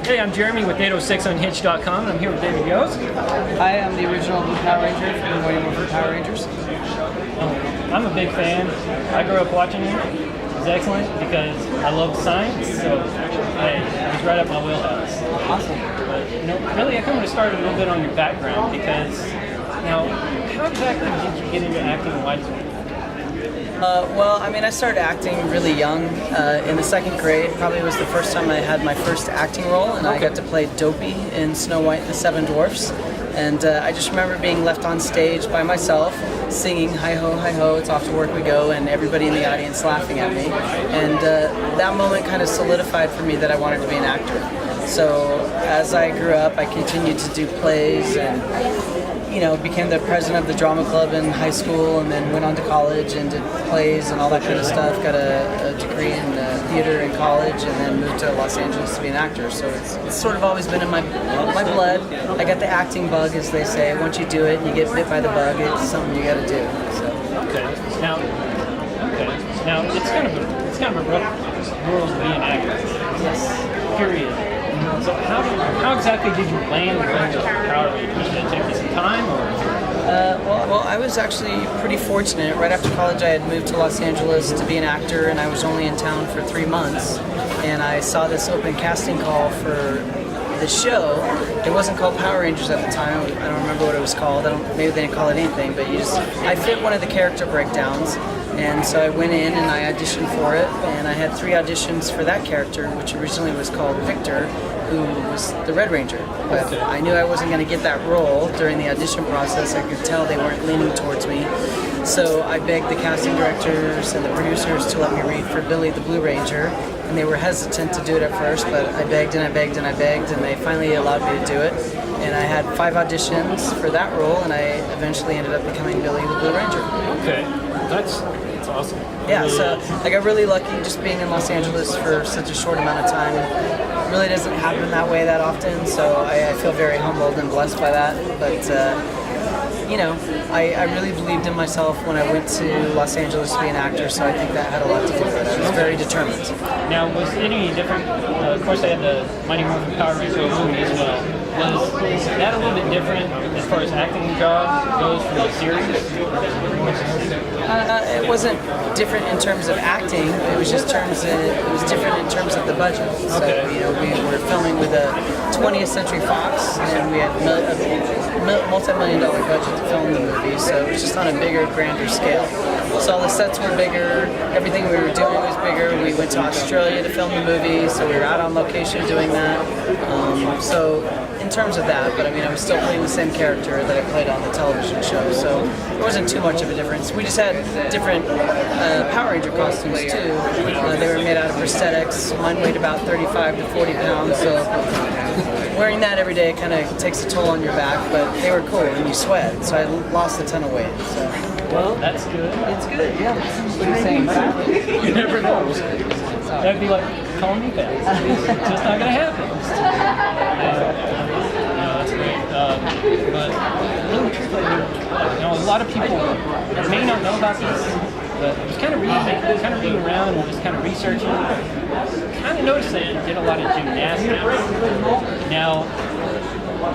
Hey, I'm Jeremy with 806unhitched.com, and I'm here with David Yost. Hi, I'm the original Blue Power Ranger from the Mighty Morphin Power Rangers. I'm a big fan. I grew up watching it. It's excellent because I love science, so hey, it's right up my wheelhouse. Awesome. But, really, I kind of want to start a little bit on your background because, now, how exactly did you get into acting and why did you? I started acting really young. In the second grade, probably was the first time I had my first acting role, and I got to play Dopey in Snow White and the Seven Dwarfs. And I just remember being left on stage by myself, singing "Hi ho, hi ho, it's off to work we go," and everybody in the audience laughing at me. And that moment kind of solidified for me that I wanted to be an actor. So as I grew up, I continued to do plays and became the president of the drama club in high school, and then went on to college and did plays and all that kind of stuff. Got a degree in theater in college, and then moved to Los Angeles to be an actor. So it's sort of always been in my blood. I got the acting bug, as they say. Once you do it and you get bit by the bug, it's something you got to do. So. Now it's kind of a rough world to be an actor. Yes. Period. So how exactly did you land with Power Rangers? Did it take you some time, or? Well, I was actually pretty fortunate. Right after college, I had moved to Los Angeles to be an actor, and I was only in town for 3 months. And I saw this open casting call for the show. It wasn't called Power Rangers at the time. I don't remember what it was called. Maybe they didn't call it anything, but I fit one of the character breakdowns. And so I went in and I auditioned for it, and I had 3 auditions for that character, which originally was called Victor, who was the Red Ranger. But I knew I wasn't going to get that role during the audition process. I could tell they weren't leaning towards me. So I begged the casting directors and the producers to let me read for Billy the Blue Ranger, and they were hesitant to do it at first, but I begged and I begged and I begged, and they finally allowed me to do it. And I had 5 auditions for that role, and I eventually ended up becoming Billy the Blue Ranger. Okay, that's awesome. Yeah, so I got really lucky just being in Los Angeles for such a short amount of time. It really doesn't happen that way that often, so I feel very humbled and blessed by that. But I really believed in myself when I went to Los Angeles to be an actor, so I think that had a lot to do with it. I was very determined. Now, was it any different? Of course, I had the Mighty Morphin Power Rangers movie as well. Was that a little bit different as far as acting job goes from the series? It wasn't different in terms of acting. It was just it was different in terms of the budget. So we were filming with a 20th Century Fox, and we had a multi-million-dollar budget to film the movie. So it was just on a bigger, grander scale. So all the sets were bigger. Everything we were doing was bigger. We went to Australia to film the movie, so we were out on location doing that. So in terms of that, but I was still playing the same character that I played on the television show, so there wasn't too much of a difference. We just had different Power Ranger costumes too. They were made out of prosthetics. Mine weighed about 35 to 40 pounds, so wearing that every day kind of takes a toll on your back, but they were cool and you sweat, so I lost a ton of weight. So. Well, that's good. It's good, yeah. What are you saying? You never know. That'd be like calling me fat. It's just not going to happen. That's great. But really, truthfully, a lot of people may not know about this, but I was kind of reading around and just kind of researching. Kind of noticed that you did a lot of gymnastics. Now,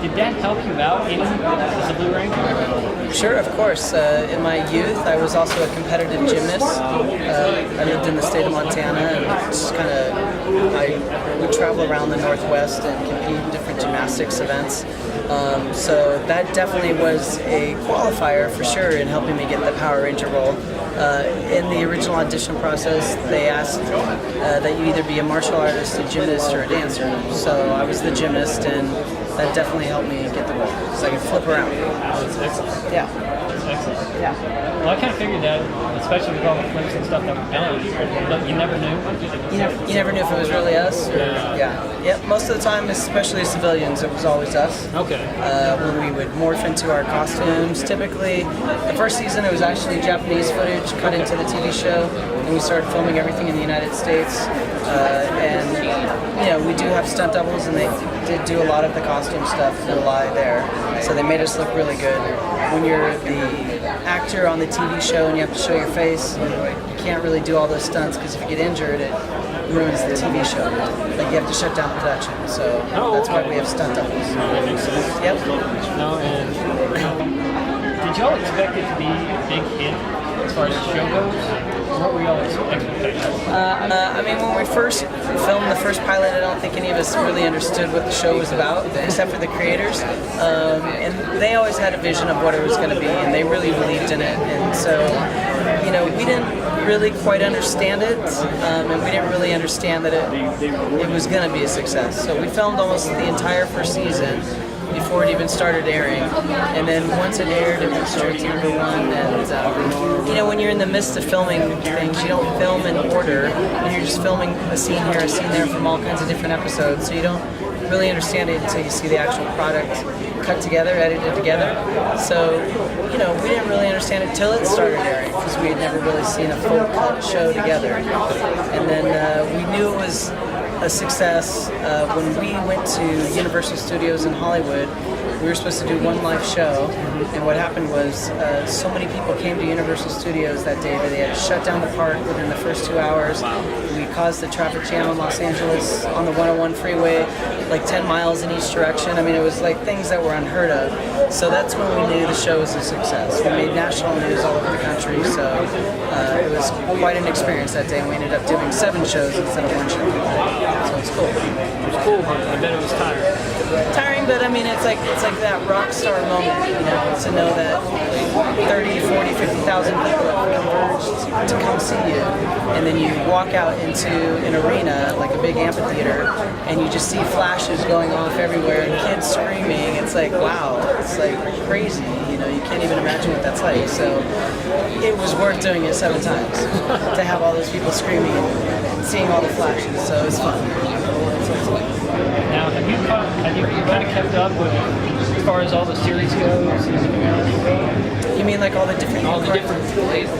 did that help you out any as a Blue Ranger? Sure, of course. In my youth, I was also a competitive gymnast. I lived in the state of Montana, and just I would travel around the Northwest and compete in different gymnastics events. So that definitely was a qualifier for sure in helping me get the Power Ranger role. In the original audition process, they asked that you either be a martial artist, a gymnast, or a dancer. So I was the gymnast, and that definitely helped me get the role, so I could flip around. That's excellent. Yeah. That's excellent. Yeah. Well, I kind of figured that, especially with all the flips and stuff that we've done, but you never knew. You never knew if it was really us. Or, yeah. Most of the time, especially as civilians, it was always us. Okay. When we would morph into our costumes. Typically, the first season it was actually Japanese footage cut into the TV show, and we started filming everything in the United States. We do have stunt doubles, and they did do a lot of the costume stuff that lie there. So they made us look really good. When you're the actor on the TV show and you have to show your face, you can't really do all those stunts because if you get injured, ruins the TV show. Like you have to shut down production. So that's why we have stunt doubles. That makes sense. Yep. No, and did y'all expect it to be a big hit as far as the show goes? What were y'all's expectations? I mean, when we first filmed the first pilot, I don't think any of us really understood what the show was about, except for the creators. And they always had a vision of what it was going to be, and they really believed in it. And so, you know, we didn't really quite understand it, and we didn't really understand that it was going to be a success. So we filmed almost the entire first season before it even started airing, and then once it aired, it went straight to #1. And you know, when you're in the midst of filming things, you don't film in order, and you're just filming a scene here, a scene there from all kinds of different episodes, so you don't really understand it until you see the actual product cut together, edited together. So, you know, we didn't really understand it until it started airing, because we had never really seen a full cut show together. And then we knew it was a success when we went to Universal Studios in Hollywood. We were supposed to do one live show, and what happened was so many people came to Universal Studios that day that they had to shut down the park within the first 2 hours. We caused a traffic jam in Los Angeles on the 101 freeway, like 10 miles in each direction. I mean, it was like things that were unheard of. So that's when we knew the show was a success. We made national news all over the country, so it was quite an experience that day, and we ended up doing 7 shows instead of 1 show. So it's cool. It was cool, but I bet it was tiring. Tiring, but I mean, it's like that rock star moment, you know, to know that 30, 40, 50,000 people have converged to come see you, and then you walk out into an arena, like a big amphitheater, and you just see flashes going off everywhere and kids screaming. It's like, wow, it's like crazy, you know, you can't even imagine what that's like. So it was worth doing it 7 times to have all those people screaming and seeing all the flashes, so it's fun. Now, have you kind of kept up with as far as all the series goes? You mean like all the different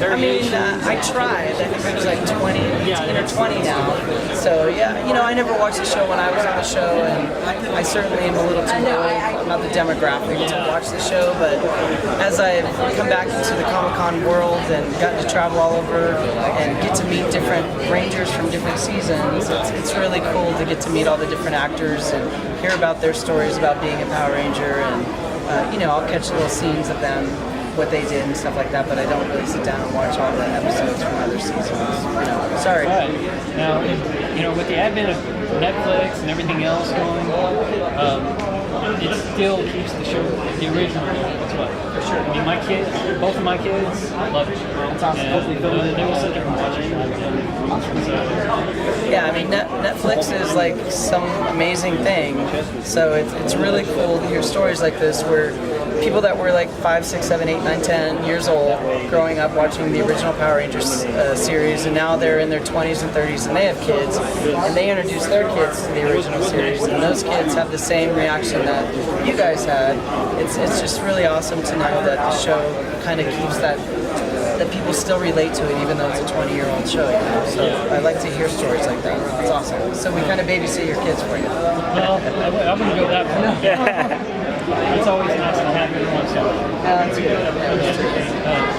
variations? I mean, I tried. I think there's like 18 or 20 now. So yeah, you know, I never watched the show when I was on the show, and I certainly am a little too old. I'm not the demographic to watch the show, but as I've come back into the Comic-Con world and gotten to travel all over and get to meet different Rangers from different seasons, it's really cool to get to meet all the different actors and hear about their stories about being a Power Ranger, and you know, I'll catch little scenes of them, what they did and stuff like that, but I don't really sit down and watch all the episodes from other seasons. You know, sorry. But now, you know, with the advent of Netflix and everything else going, it still keeps the show, the original, as well. For sure. I mean, my kids, both of my kids, love it. That's awesome. And they will sit there and watch it. Yeah, I mean, Netflix is like some amazing thing. So it's really cool to hear stories like this where people that were like 5, 6, 7, 8, 9, 10 years old growing up watching the original Power Rangers series, and now they're in their 20s and 30s and they have kids, and they introduce their kids to the original series, and those kids have the same reaction that you guys had. It's just really awesome to know that the show kind of keeps that people still relate to it even though it's a 20-year-old show, you know? So I like to hear stories like that. It's awesome. So we kind of babysit your kids for you. Well, I wouldn't go that far. It's always nice to have every once in a while. That's good.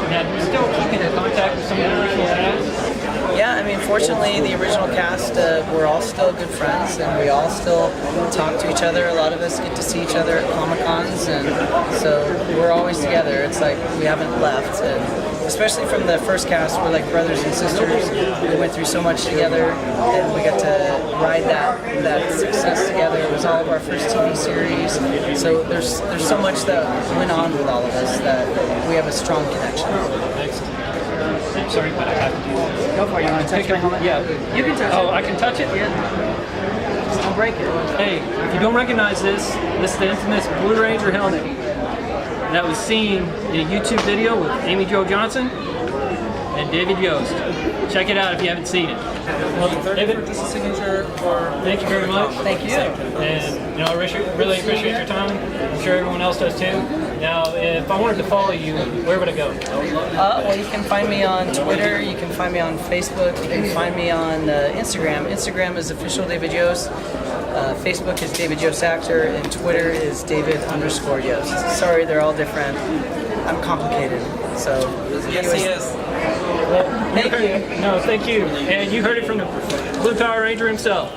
Now, do you still keep in contact with some of the original cast? Yeah, I mean, fortunately, the original cast, we're all still good friends, and we all still talk to each other. A lot of us get to see each other at Comic-Cons, and so we're always together. It's like we haven't left, and especially from the first cast, we're like brothers and sisters. We went through so much together, and we got to ride that success together. It was all of our first TV series, so there's so much that went on with all of us that we have a strong connection. Sorry, but I have to do that. Go for it. You want to touch my helmet? Yeah. You can touch it. Oh, I can touch it? Yeah. Just don't break it. Hey, if you don't recognize this is the infamous Blue Ranger helmet that was seen in a YouTube video with Amy Jo Johnson and David Yost. Check it out if you haven't seen it. Well, David, this is signature for. Thank you very much. Thank you. And you know, I really appreciate your time. I'm sure everyone else does too. Now, if I wanted to follow you, where would I go? Well, you can find me on Twitter. You can find me on Facebook. You can find me on Instagram. Instagram is official David Yost. Facebook is David Yost Actor, and Twitter is David_Yost. Sorry, they're all different. I'm complicated. So, yes, he is. Thank you. No, thank you. And you heard it from the Blue Power Ranger himself.